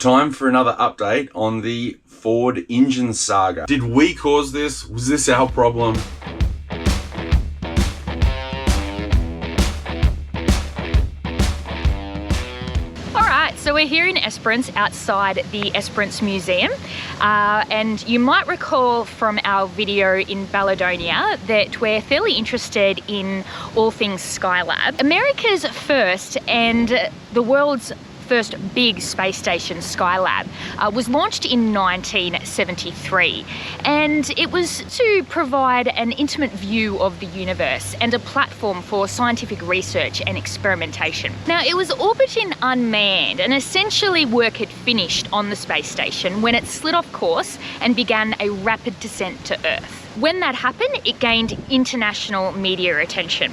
Time for another update on the Ford engine saga. Did we cause this? Was this our problem? So we're here in Esperance, outside the Esperance Museum, and you might recall from our video in Baladonia that we're fairly interested in all things Skylab. America's first and the world's first big space station, Skylab, was launched in 1973, and it was to provide an intimate view of the universe and a platform for scientific research and experimentation. Now, it was orbiting unmanned, and essentially work had finished on the space station when it slid off course and began a rapid descent to Earth. When that happened, it gained international media attention.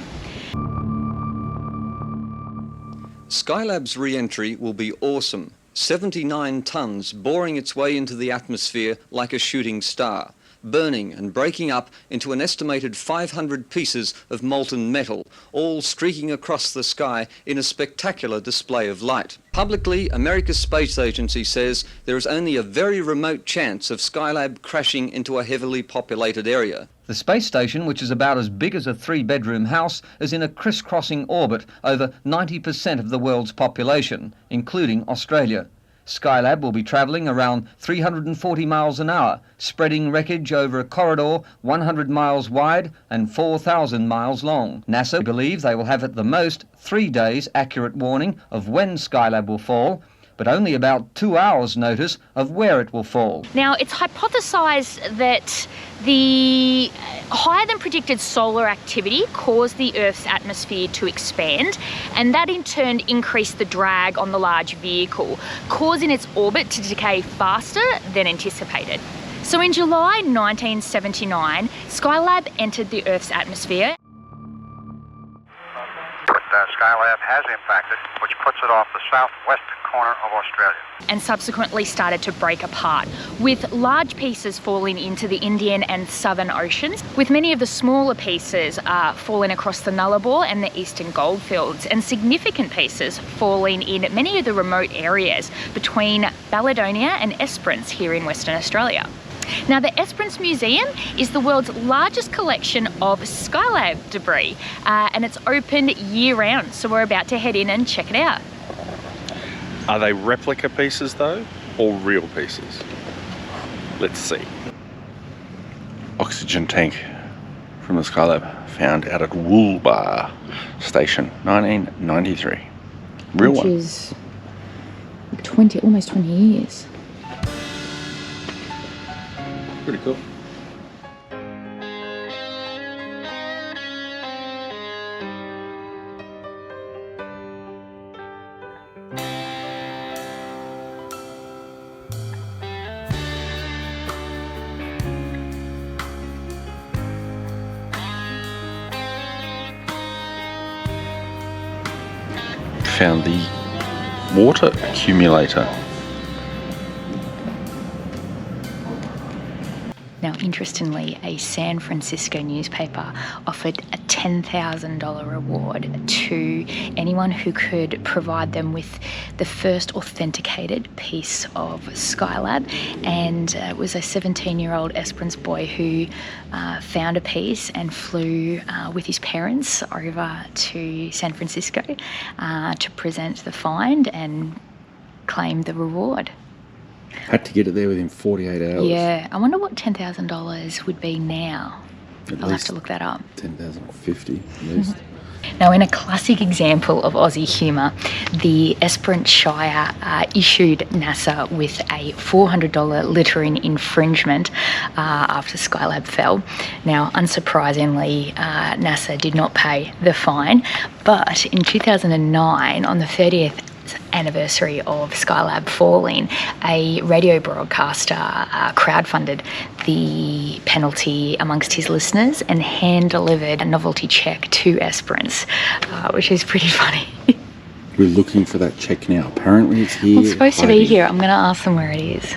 Skylab's re-entry will be awesome. 79 tons boring its way into the atmosphere like a shooting star, burning and breaking up into an estimated 500 pieces of molten metal, all streaking across the sky in a spectacular display of light. Publicly, America's space agency says there is only a very remote chance of Skylab crashing into a heavily populated area. The space station, which is about as big as a 3-bedroom house, is in a criss-crossing orbit over 90% of the world's population, including Australia. Skylab will be travelling around 340 miles an hour, spreading wreckage over a corridor 100 miles wide and 4,000 miles long. NASA believe they will have at the most 3 days accurate warning of when Skylab will fall, but only about 2 hours notice of where it will fall. Now, it's hypothesised that the higher than predicted solar activity caused the Earth's atmosphere to expand, and that in turn increased the drag on the large vehicle, causing its orbit to decay faster than anticipated. So in July 1979, Skylab entered the Earth's atmosphere. Skylab has impacted, which puts it off the southwest corner of Australia, and subsequently started to break apart, with large pieces falling into the Indian and Southern Oceans, with many of the smaller pieces falling across the Nullarbor and the eastern goldfields, and significant pieces falling in many of the remote areas between Baladonia and Esperance here in Western Australia. Now, the Esperance Museum is the world's largest collection of Skylab debris, and it's open year-round, so we're about to head in and check it out. Are they replica pieces though, or real pieces? Let's see. Oxygen tank from the Skylab, found out at Woolbar Station, 1993. Real one. Which is almost 20 years. Pretty cool. Found the water accumulator. Now, interestingly, a San Francisco newspaper offered a $10,000 reward to anyone who could provide them with the first authenticated piece of Skylab, and it was a 17-year-old Esperance boy who found a piece and flew with his parents over to San Francisco to present the find and claim the reward. Had to get it there within 48 hours. Yeah, I wonder what $10,000 would be now. I'll have to look that up. 10,050 at least. Now, in a classic example of Aussie humour, the Esperance Shire issued NASA with a $400 littering infringement after Skylab fell. Now, unsurprisingly, NASA did not pay the fine, but in 2009, on the 30th anniversary of Skylab falling, a radio broadcaster crowdfunded the penalty amongst his listeners and hand-delivered a novelty check to Esperance, which is pretty funny. We're looking for that check now. Apparently it's here. Well, it's supposed to be here. I'm going to ask them where it is.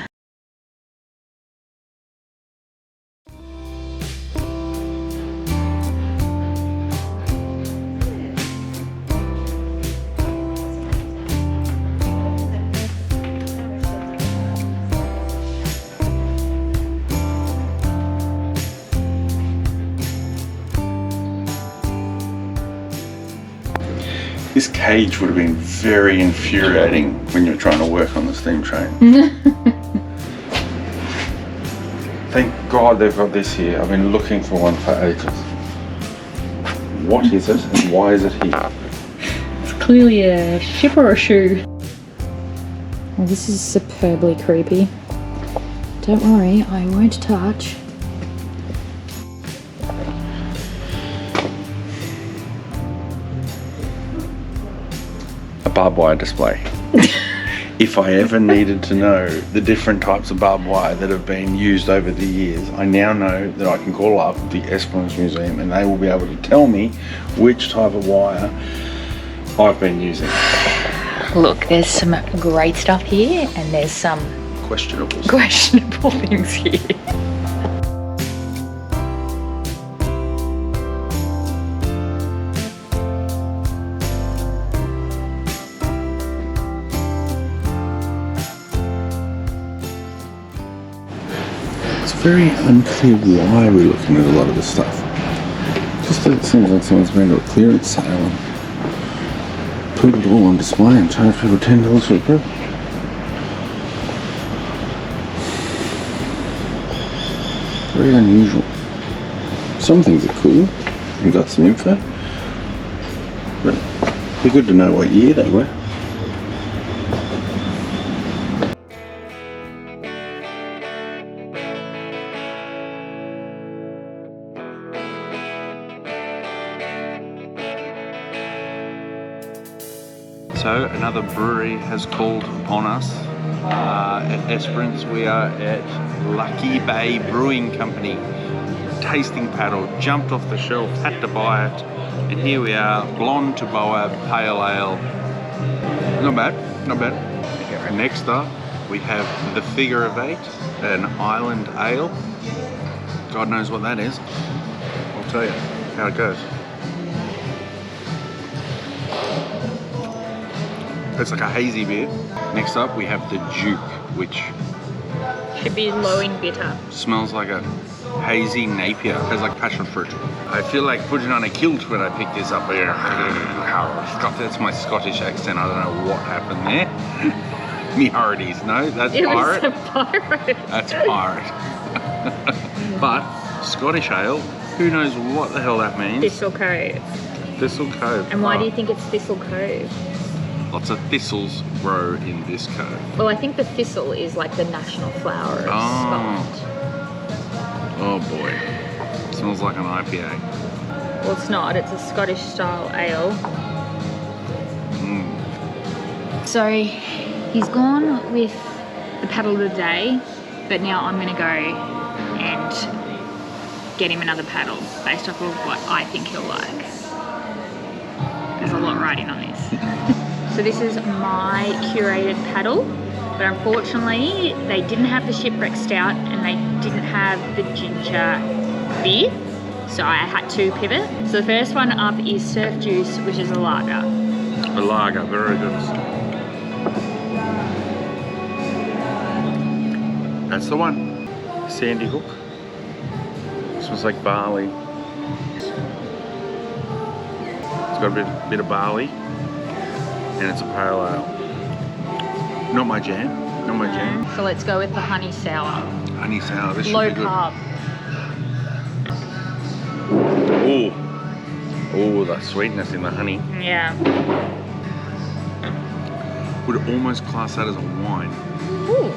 This cage would have been very infuriating when you're trying to work on the steam train. Thank God they've got this here. I've been looking for one for ages. What is it and why is it here? It's clearly a ship or a shoe. Well, this is superbly creepy. Don't worry, I won't touch. A barbed wire display. If I ever needed to know the different types of barbed wire that have been used over the years, I now know that I can call up the Esperance Museum and they will be able to tell me which type of wire I've been using. Look, there's some great stuff here and there's some questionable things here. It's very unclear why we're looking at a lot of this stuff. Just that it seems like someone's been to a clearance sale and put it all on display and charge people $10 for a brew. Very unusual. Some things are cool and got some info, but it'd be good to know what year they were. So another brewery has called upon us. At Esperance we are at Lucky Bay Brewing Company. Tasting paddle, jumped off the shelf, had to buy it, and here we are, blonde to Boab pale ale. Not bad, not bad. Next up we have the Figure of Eight, an island ale. God knows what that is. I'll tell you how it goes. It's like a hazy beer. Next up we have the Duke, which Should be low in bitter. smells like a hazy Napier. It has like passion fruit. I feel like putting on a kilt when I pick this up here. That's my Scottish accent. I don't know what happened there. Me hearties. No, that's It was pirate. a pirate. That's pirate. But Scottish ale, who knows what the hell that means? Thistle Cove. Thistle Cove. And why do you think it's Thistle Cove? Lots of thistles grow in this cove. Well, I think the thistle is like the national flower of Scotland. Oh boy. Smells like an IPA. Well, it's not. It's a Scottish style ale. So he's gone with the paddle of the day, but now I'm going to go and get him another paddle based off of what I think he'll like. There's a lot riding on this. So this is my curated paddle, but unfortunately they didn't have the shipwreck stout and they didn't have the ginger beer, so I had to pivot. So the first one up is Surf Juice, which is a lager. A lager, very good. That's the one. Sandy Hook. Smells like barley. It's got a bit of barley. And it's a pale ale. Not my jam. Not my jam. So let's go with the honey sour. Honey sour. This Low should be good. carb. Oh. Oh, the sweetness in the honey. Yeah. Would almost class that as a wine. Ooh.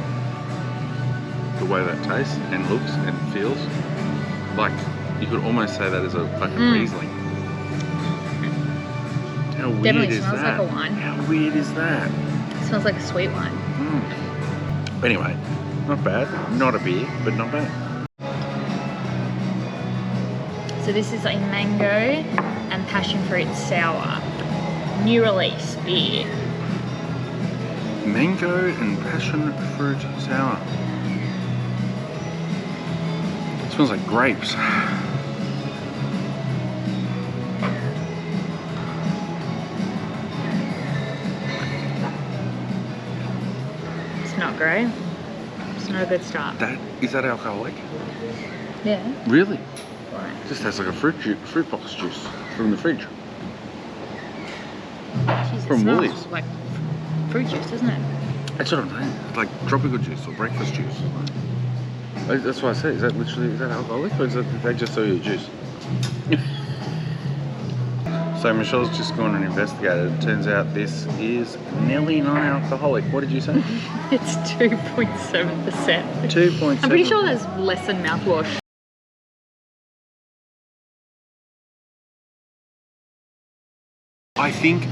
The way that tastes and looks and feels. Like, you could almost say that is a fucking Riesling. How weird Definitely is smells that? like a wine. How weird is that? It smells like a sweet wine. Anyway, not bad. Not a beer, but not bad. So this is a mango and passion fruit sour. New release beer. Mango and passion fruit sour. It smells like grapes. It's not great. It's not a good start. Is that alcoholic? Yeah. Really? Right. Just tastes like a fruit box juice from the fridge. Jeez, From it smells Woolies. like fruit juice, doesn't it? That's what I'm saying. It's like tropical juice or breakfast juice. That's what I say. Is that alcoholic or is that did they just sell you a juice? So Michelle's just gone and investigated. It turns out this is nearly non-alcoholic. What did you say? It's 2.7%. 2.7. I'm pretty sure that's less than mouthwash. I think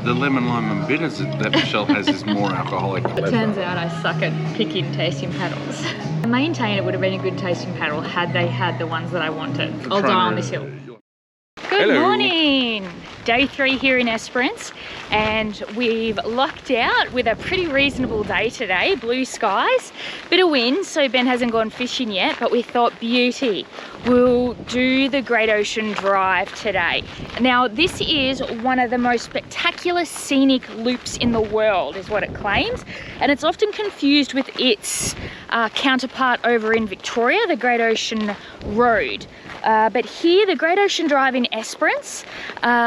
the lemon, lime and bitters that Michelle has is more alcoholic. It turns out I suck at picking tasting paddles. I maintain it would have been a good tasting paddle had they had the ones that I wanted. I'll die on this hill. Good morning! Day 3 here in Esperance, and we've lucked out with a pretty reasonable day today. Blue skies, bit of wind, so Ben hasn't gone fishing yet, but we thought beauty. We'll do the Great Ocean Drive today. Now, this is one of the most spectacular scenic loops in the world, is what it claims, and it's often confused with its counterpart over in Victoria, the Great Ocean Road. But here, the Great Ocean Drive in Esperance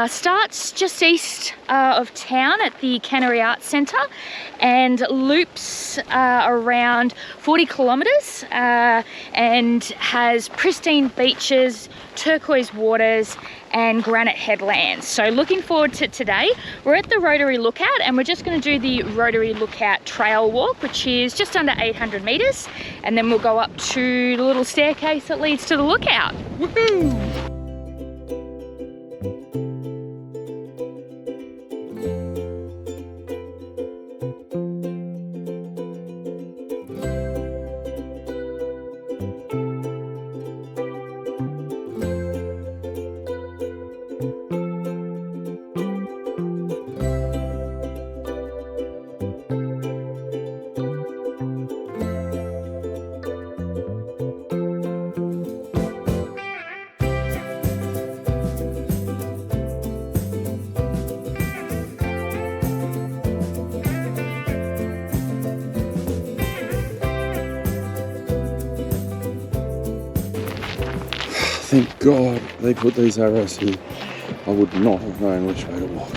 starts just east of town at the Cannery Arts Centre and loops around 40 kilometres and has pristine beaches, turquoise waters and granite headlands. So looking forward to today. We're at the Rotary Lookout and we're just going to do the Rotary Lookout Trail Walk, which is just under 800 metres, and then we'll go up to the little staircase that leads to the lookout. Woohoo! Thank God they put these arrows here. I would not have known which way to walk.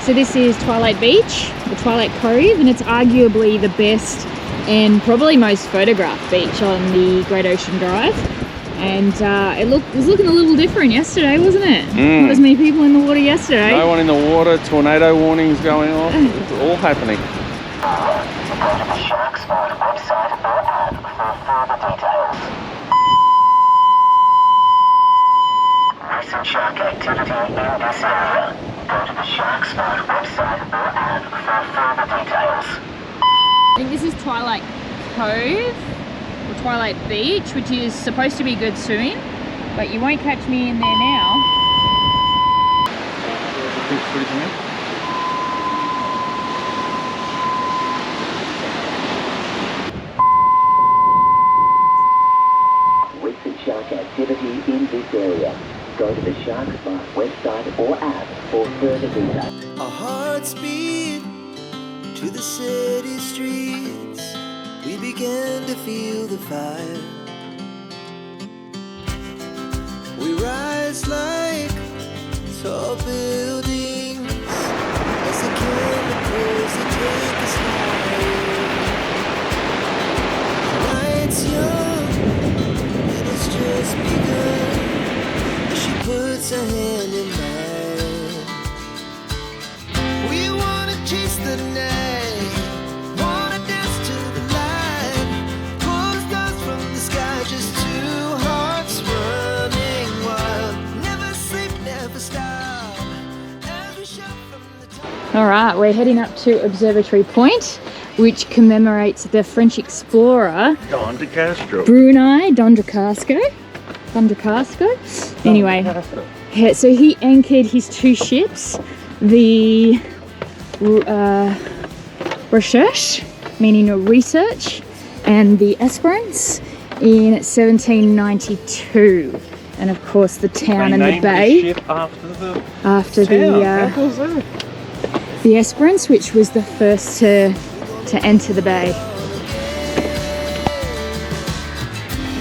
So this is Twilight Beach, the Twilight Cove, and it's arguably the best and probably most photographed beach on the Great Ocean Drive. And it was looking a little different yesterday, wasn't it? Not as many people in the water yesterday. No one in the water, tornado warnings going off, it's all happening. Recent shark activity in this area. Go to the Shark Spot website or app for further details. I think this is Twilight Cove, or Twilight Beach, which is supposed to be good soon, but you won't catch me in there now. Recent shark activity in this area. Go to the Shark Spot website or app for further details. Our hearts beat to the city streets. We began to feel the fire. We rise like tall buildings as the chemicals that take us higher. Night's young and it's just begun as she puts her hand in mine. We wanna chase the night, wanna dance to the light, pull stars from the sky, just two hearts running wild. Never sleep, never stop, as we shout from the top. All right, we're heading up to Observatory Point, which commemorates the French explorer Don de Castro. Brunei Dondracasco. Anyway, so he anchored his two ships, the Recherche, meaning research, and the Esperance in 1792. And of course the town and the bay ship after the Esperance, which was the first to enter the bay.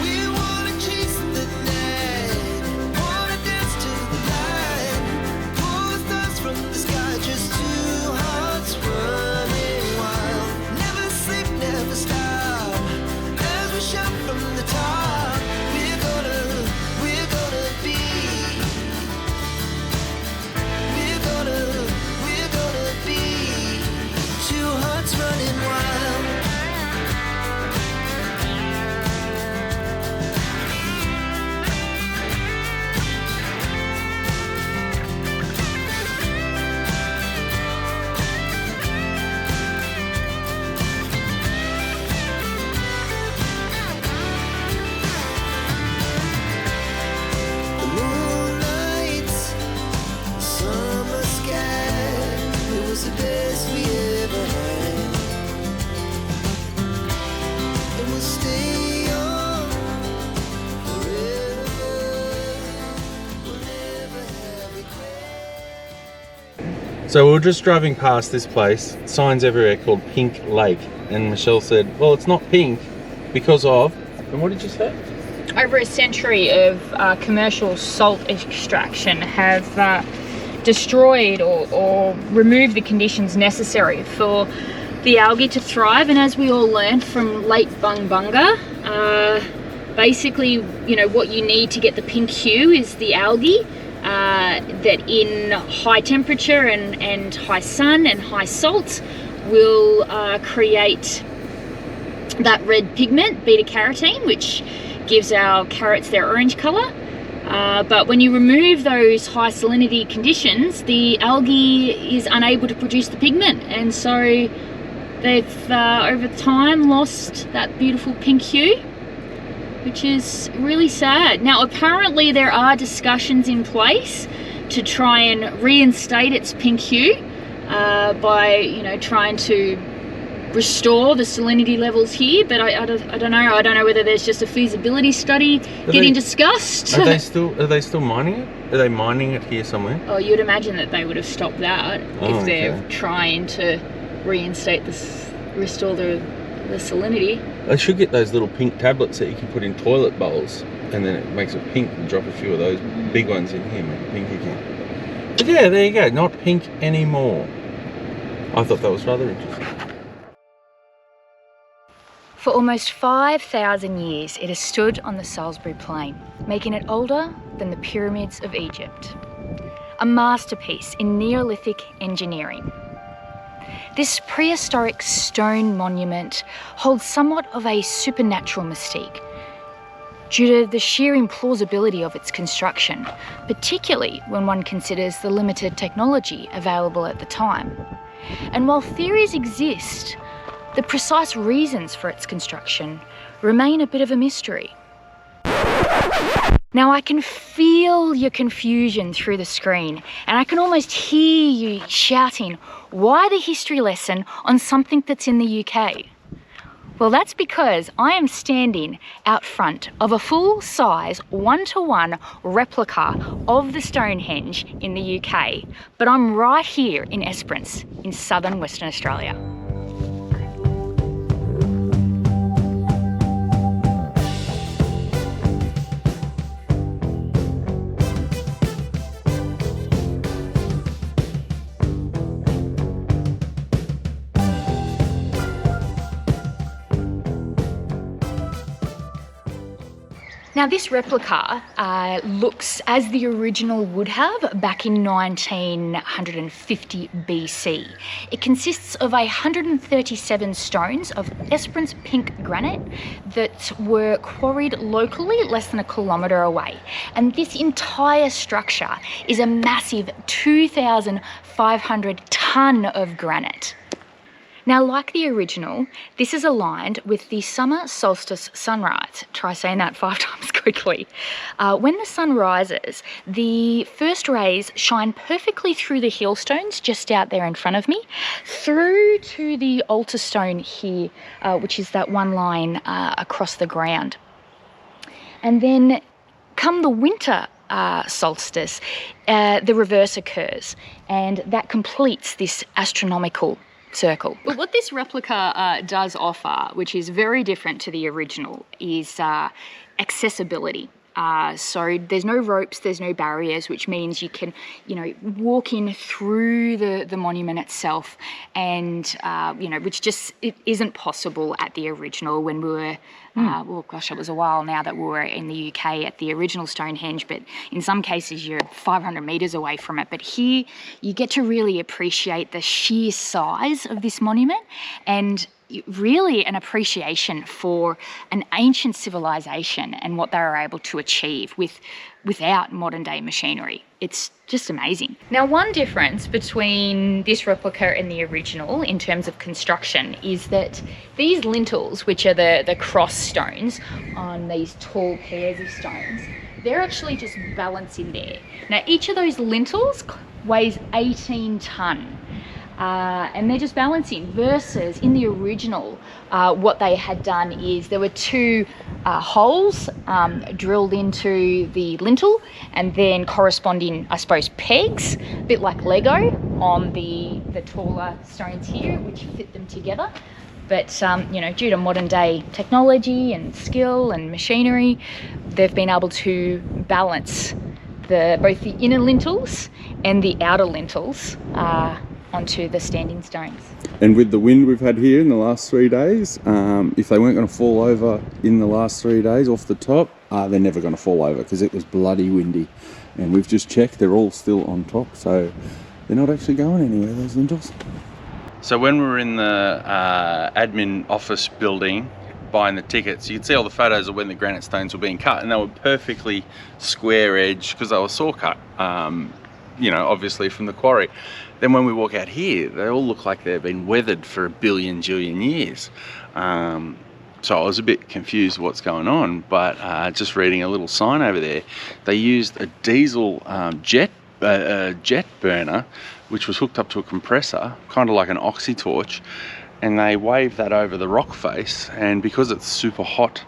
We wanna chase the night, wanna dance to the light, pull stars from the sky, just two hearts running wild. Never sleep, never stop, as we shout from the top. We're gonna be, we're gonna be two hearts running wild. The moonlight, summer sky, it was the best we ever had. And we'll stay on forever, we'll never have regret. So we were just driving past this place, signs everywhere called Pink Lake, and Michelle said, well, it's not pink because of, and what did you say? Over a century of commercial salt extraction have destroyed or removed the conditions necessary for the algae to thrive. And as we all learned from late Bunga, basically, you know, what you need to get the pink hue is the algae that in high temperature and high sun and high salt will create that red pigment, beta carotene, which gives our carrots their orange color. But when you remove those high salinity conditions, the algae is unable to produce the pigment, and so they've over time lost that beautiful pink hue, which is really sad. Now apparently there are discussions in place to try and reinstate its pink hue by, you know, trying to restore the salinity levels here, but I don't know whether there's just a feasibility study getting discussed. Are they still mining it? Are they mining it here somewhere? Oh, you'd imagine that they would have stopped that if they're trying to reinstate this, restore the salinity. They should get those little pink tablets that you can put in toilet bowls, and then it makes it pink, and drop a few of those big ones in here, make it pink again. But yeah, there you go, not pink anymore. I thought that was rather interesting. For almost 5,000 years, it has stood on the Salisbury Plain, making it older than the pyramids of Egypt. A masterpiece in Neolithic engineering. This prehistoric stone monument holds somewhat of a supernatural mystique due to the sheer implausibility of its construction, particularly when one considers the limited technology available at the time. And while theories exist, the precise reasons for its construction remain a bit of a mystery. Now I can feel your confusion through the screen, and I can almost hear you shouting, why the history lesson on something that's in the UK? Well, that's because I am standing out front of a full-size 1-to-1 replica of the Stonehenge in the UK, but I'm right here in Esperance in southern Western Australia. Now this replica looks as the original would have back in 1950 BC. It consists of 137 stones of Esperance pink granite that were quarried locally less than a kilometre away. And this entire structure is a massive 2,500 tonne of granite. Now, like the original, this is aligned with the summer solstice sunrise. Try saying that 5 times quickly. When the sun rises, the first rays shine perfectly through the hailstones just out there in front of me, through to the altar stone here, which is that one line across the ground. And then come the winter solstice, the reverse occurs, and that completes this astronomical circle. But what this replica does offer, which is very different to the original, is accessibility. So there's no ropes, there's no barriers, which means you can, walk in through the monument itself, and which just it isn't possible at the original when we were. Well, gosh, it was a while now that we were in the UK at the original Stonehenge, but in some cases you're 500 metres away from it. But here you get to really appreciate the sheer size of this monument, and really an appreciation for an ancient civilization and what they were able to achieve without modern day machinery. It's just amazing. Now, one difference between this replica and the original in terms of construction is that these lintels, which are the cross stones on these tall pairs of stones, they're actually just balancing there. Now, each of those lintels weighs 18 tonne. And they're just balancing, versus in the original what they had done is there were 2 holes drilled into the lintel, and then corresponding, I suppose, pegs, a bit like Lego, on the taller stones here, which fit them together. But due to modern day technology and skill and machinery, they've been able to balance both the inner lintels and the outer lintels onto the standing stones. And with the wind we've had here in the last 3 days, if they weren't going to fall over in the last 3 days off the top, they're never going to fall over because it was bloody windy. And we've just checked, they're all still on top, so they're not actually going anywhere, those lintels. So when we were in the admin office building buying the tickets, you could see all the photos of when the granite stones were being cut, and they were perfectly square edged because they were saw cut, obviously from the quarry. Then when we walk out here, they all look like they've been weathered for a billion years. So I was a bit confused what's going on, but just reading a little sign over there, they used a diesel jet burner, which was hooked up to a compressor, kind of like an oxy torch, and they waved that over the rock face, and because it's super hot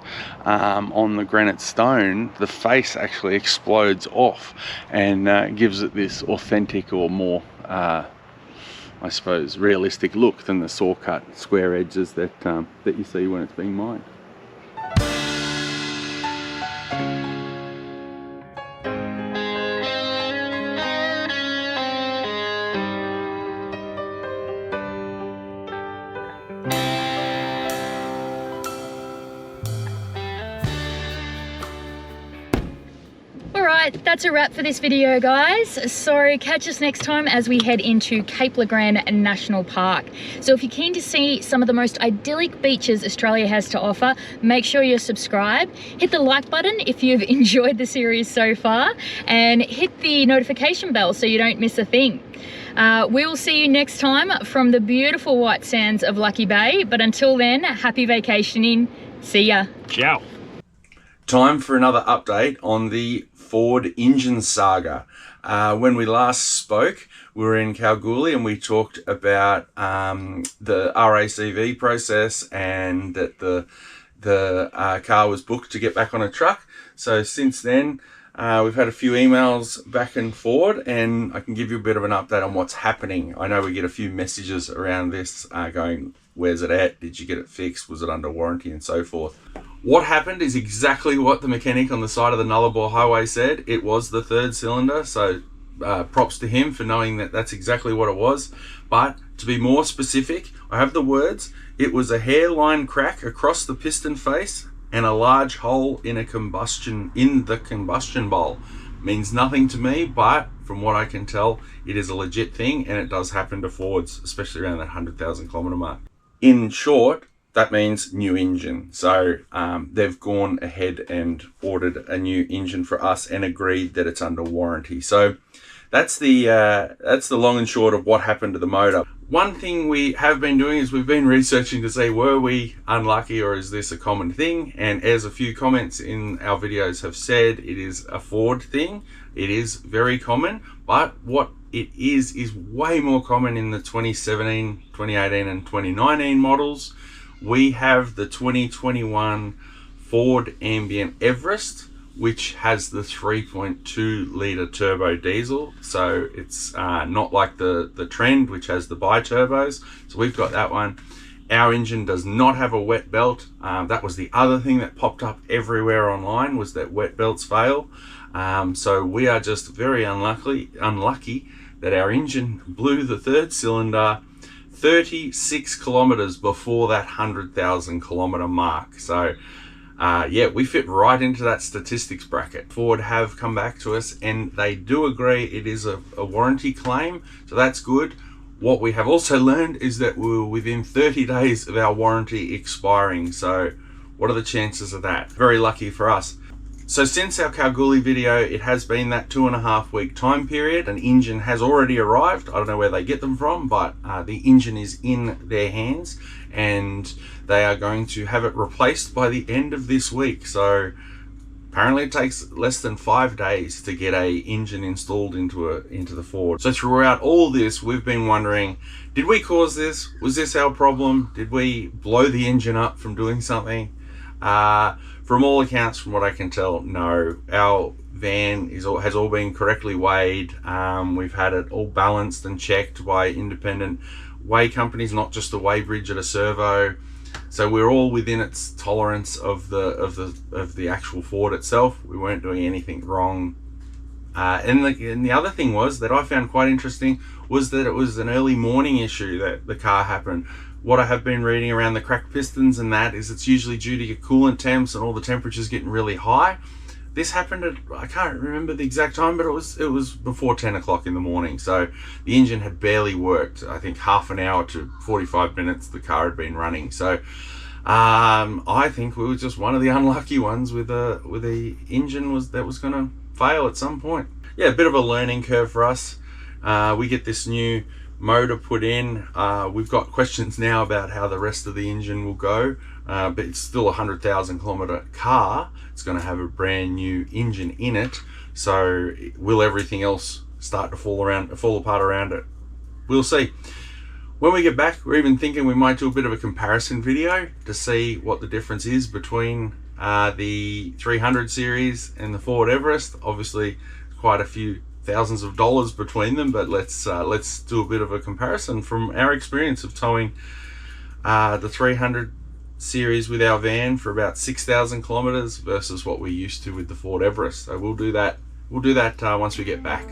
on the granite stone, the face actually explodes off and gives it this authentic or more I suppose realistic look than the saw cut square edges that you see when it's being mined. That's a wrap for this video, guys. So catch us next time as we head into Cape Le Grand National Park. So if you're keen to see some of the most idyllic beaches Australia has to offer, make sure you're subscribed. Hit the like button if you've enjoyed the series so far, and hit the notification bell so you don't miss a thing. We will see you next time from the beautiful white sands of Lucky Bay, but until then, happy vacationing. See ya. Ciao. Time for another update on the Ford engine saga. When we last spoke, we were in Kalgoorlie and we talked about the RACV process and that the car was booked to get back on a truck. So since then, we've had a few emails back and forward, and I can give you a bit of an update on what's happening. I know we get a few messages around this going, where's it at? Did you get it fixed? Was it under warranty? And so forth. What happened is exactly what the mechanic on the side of the Nullarbor highway said. It was the 3rd cylinder, so props to him for knowing that that's exactly what it was. But to be more specific, I have the words. It was a hairline crack across the piston face and a large hole in the combustion bowl. Means nothing to me, but from what I can tell, it is a legit thing, and it does happen to Fords, especially around that 100,000 kilometer mark. In short, that means new engine. So they've gone ahead and ordered a new engine for us and agreed that it's under warranty. So that's the long and short of what happened to the motor. One thing we have been doing is we've been researching to say, were we unlucky or is this a common thing? And as a few comments in our videos have said, it is a Ford thing. It is very common, but what it is way more common in the 2017, 2018 and 2019 models. We have the 2021 Ford Ambient Everest, which has the 3.2 litre turbo diesel. So it's not like the Trend, which has the bi-turbos. So we've got that one. Our engine does not have a wet belt. That was the other thing that popped up everywhere online, was that wet belts fail. So we are just very unlucky that our engine blew the third cylinder 36 kilometers before that 100,000 kilometer mark. So yeah, we fit right into that statistics bracket. Ford have come back to us and they do agree it is a warranty claim, so that's good. What we have also learned is that we were within 30 days of our warranty expiring. So what are the chances of that? Very lucky for us. So since our Kalgoorlie video, it has been that 2.5 week time period. An engine has already arrived. I don't know where they get them from, but the engine is in their hands and they are going to have it replaced by the end of this week. So apparently it takes less than 5 days to get a engine installed into the Ford. So throughout all this, we've been wondering, did we cause this? Was this our problem? Did we blow the engine up from doing something? From all accounts, from what I can tell, no. Our van has all been correctly weighed. We've had it all balanced and checked by independent weigh companies, not just a weigh bridge at a servo. So we're all within its tolerance of the actual Ford itself. We weren't doing anything wrong. And the other thing was that I found quite interesting was that it was an early morning issue that the car happened. What I have been reading around the cracked pistons and that is it's usually due to your coolant temps and all the temperatures getting really high. This happened at, I can't remember the exact time, but it was before 10 o'clock in the morning. So the engine had barely worked. I think half an hour to 45 minutes the car had been running. So I think we were just one of the unlucky ones with the engine that was going to fail at some point. Yeah, a bit of a learning curve for us. We get this new motor put in. We've got questions now about how the rest of the engine will go, but it's still a 100,000 kilometer car. It's going to have a brand new engine in it. So will everything else start to fall apart around it? We'll see. When we get back, we're even thinking we might do a bit of a comparison video to see what the difference is between the 300 series and the Ford Everest. Obviously quite a few thousands of dollars between them, but let's do a bit of a comparison from our experience of towing the 300 series with our van for about 6,000 kilometers versus what we're used to with the Ford Everest. So we'll do that once we get back.